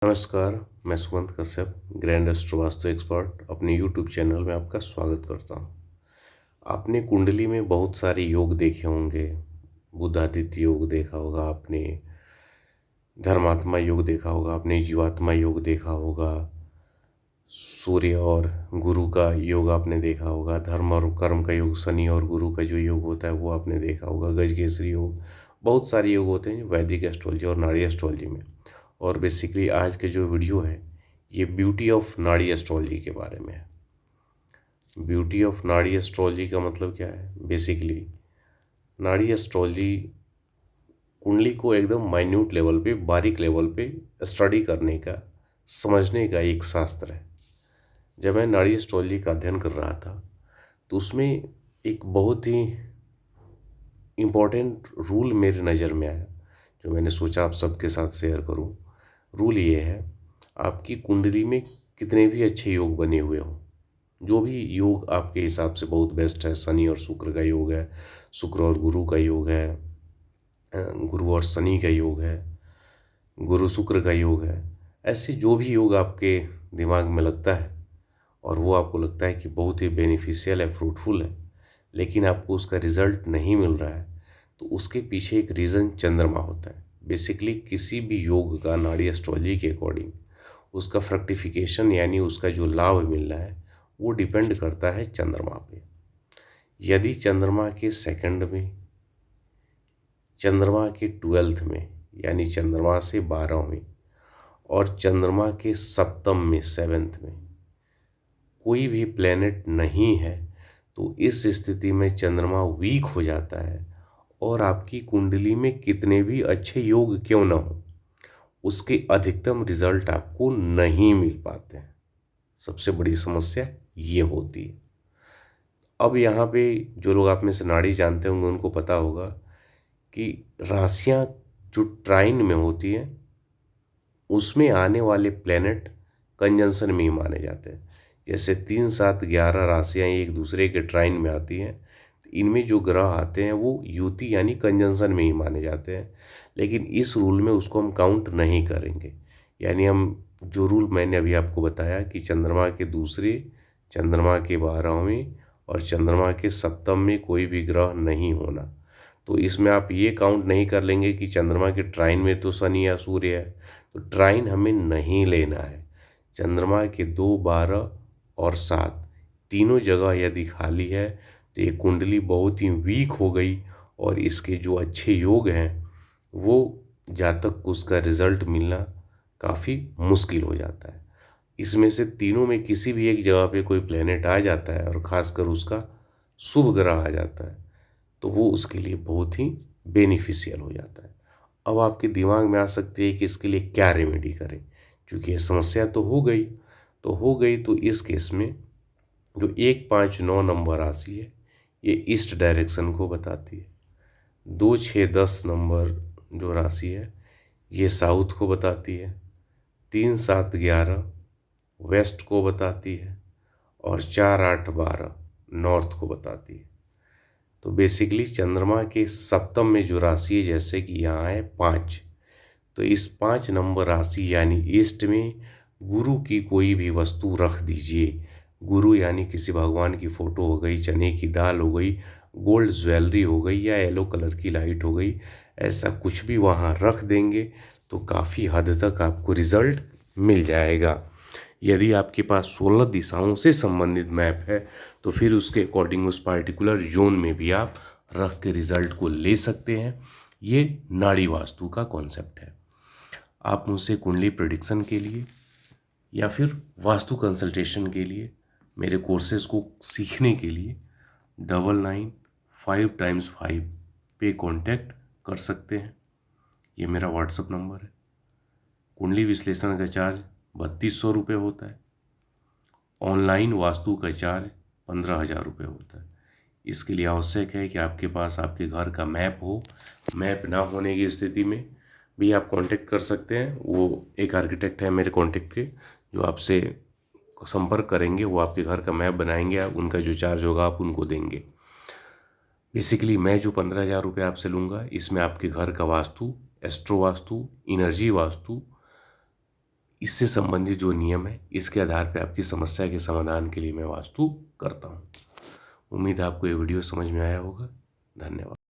नमस्कार, मैं Sumant Kashyap, grand astro vastu expert अपने यूट्यूब चैनल में आपका स्वागत करता हूं। आपने कुंडली में बहुत सारे योग देखे होंगे। बुधादित्य योग देखा होगा आपने, धर्मात्मा योग देखा होगा आपने, जीवात्मा योग देखा होगा, सूर्य और गुरु का योग आपने देखा होगा, धर्म और कर्म का योग, शनि और गुरु का जो योग होता है वो आपने देखा होगा, गजकेसरी योग। बहुत सारे योग होते हैं जो वैदिक एस्ट्रोलॉजी और नाड़ी एस्ट्रोलॉजी में। और बेसिकली आज के जो वीडियो है ये ब्यूटी ऑफ नाड़ी एस्ट्रोलॉजी के बारे में है। ब्यूटी ऑफ नाड़ी एस्ट्रोलॉजी का मतलब क्या है? बेसिकली नाड़ी एस्ट्रोलॉजी कुंडली को एकदम माइन्यूट लेवल पे, बारीक लेवल पे स्टडी करने का, समझने का एक शास्त्र है। जब मैं नाड़ी एस्ट्रोलॉजी का अध्ययन कर रहा था तो उसमें एक बहुत ही इम्पोर्टेंट रूल मेरे नज़र में आया, जो मैंने सोचा आप सबके साथ शेयर करूं। रूल ये है, आपकी कुंडली में कितने भी अच्छे योग बने हुए हों, जो भी योग आपके हिसाब से बहुत बेस्ट है, शनि और शुक्र का योग है, शुक्र और गुरु का योग है, गुरु और शनि का योग है, गुरु शुक्र का योग है, ऐसे जो भी योग आपके दिमाग में लगता है और वो आपको लगता है कि बहुत ही बेनिफिशियल है, फ्रूटफुल है, लेकिन आपको उसका रिजल्ट नहीं मिल रहा है, तो उसके पीछे एक रीज़न चंद्रमा होता है। बेसिकली किसी भी योग का नाड़ी एस्ट्रोलॉजी के अकॉर्डिंग उसका फ्रक्टिफिकेशन यानी उसका जो लाभ मिल रहा है वो डिपेंड करता है चंद्रमा पे। यदि चंद्रमा के सेकंड में, चंद्रमा के 12th में यानी चंद्रमा से 12वें और चंद्रमा के सप्तम में 7th में कोई भी प्लेनेट नहीं है, तो इस स्थिति में चंद्रमा वीक हो जाता है और आपकी कुंडली में कितने भी अच्छे योग क्यों ना हो, उसके अधिकतम रिजल्ट आपको नहीं मिल पाते हैं। सबसे बड़ी समस्या ये होती है। अब यहाँ पे जो लोग आप में से नाड़ी जानते होंगे उनको पता होगा कि राशियाँ जो ट्राइन में होती हैं उसमें आने वाले प्लेनेट कंजंक्शन में ही माने जाते हैं। जैसे 3, 7, 11 राशियाँ एक दूसरे के ट्राइन में आती हैं, तो इनमें जो ग्रह आते हैं वो युति यानी कंजंक्शन में ही माने जाते हैं। लेकिन इस रूल में उसको हम काउंट नहीं करेंगे। यानी हम जो रूल मैंने अभी आपको बताया कि चंद्रमा के दूसरे, चंद्रमा के 12वें और चंद्रमा के सप्तम में कोई भी ग्रह नहीं होना, तो इसमें आप ये काउंट नहीं कर लेंगे कि चंद्रमा के ट्राइन में तो शनि या सूर्य है, तो ट्राइन हमें नहीं लेना है। चंद्रमा के 2, 12 और 7 तीनों जगह यदि खाली है तो ये कुंडली बहुत ही वीक हो गई और इसके जो अच्छे योग हैं वो जातक को उसका रिजल्ट मिलना काफ़ी मुश्किल हो जाता है। इसमें से तीनों में किसी भी एक जगह पे कोई प्लेनेट आ जाता है और ख़ासकर उसका शुभ ग्रह आ जाता है, तो वो उसके लिए बहुत ही बेनिफिशियल हो जाता है। अब आपके दिमाग में आ सकती है कि इसके लिए क्या रेमेडी करें, क्योंकि ये समस्या तो हो गई। तो इस केस में जो 1, 5, 9 नंबर राशि है ये ईस्ट डायरेक्शन को बताती है। 2, 6, 10 नंबर जो राशि है ये साउथ को बताती है। 3, 7, 11 वेस्ट को बताती है और 4, 8, 12 नॉर्थ को बताती है। तो बेसिकली चंद्रमा के सप्तम में जो राशि है, जैसे कि यहाँ है 5, तो इस 5 नंबर राशि यानी ईस्ट में गुरु की कोई भी वस्तु रख दीजिए। गुरु यानी किसी भगवान की फ़ोटो हो गई, चने की दाल हो गई, गोल्ड ज्वेलरी हो गई या येलो कलर की लाइट हो गई, ऐसा कुछ भी वहाँ रख देंगे तो काफ़ी हद तक आपको रिज़ल्ट मिल जाएगा। यदि आपके पास 16 दिशाओं से संबंधित मैप है तो फिर उसके अकॉर्डिंग उस पार्टिकुलर जोन में भी आप रख के रिज़ल्ट को ले सकते हैं। ये नाड़ी वास्तु का कॉन्सेप्ट है। आप मुझसे कुंडली प्रेडिक्शन के लिए या फिर वास्तु कंसल्टेशन के लिए, मेरे कोर्सेज को सीखने के लिए 9995x5 पे कांटेक्ट कर सकते हैं। ये मेरा व्हाट्सअप नंबर है। कुंडली विश्लेषण का चार्ज 3200 रुपये होता है। ऑनलाइन वास्तु का चार्ज 15,000 रुपये होता है। इसके लिए आवश्यक है कि आपके पास आपके घर का मैप हो। मैप ना होने की स्थिति में भी आप कांटेक्ट कर सकते हैं। वो एक आर्किटेक्ट है मेरे कांटेक्ट के, जो आपसे संपर्क करेंगे, वो आपके घर का मैप बनाएंगे, आप उनका जो चार्ज होगा आप उनको देंगे। बेसिकली मैं जो 15,000 रुपये आपसे लूँगा, इसमें आपके घर का वास्तु, एस्ट्रो वास्तु, इनर्जी वास्तु, इससे संबंधित जो नियम है इसके आधार पर आपकी समस्या के समाधान के लिए मैं वास्तु करता हूँ। उम्मीद है आपको ये वीडियो समझ में आया होगा। धन्यवाद।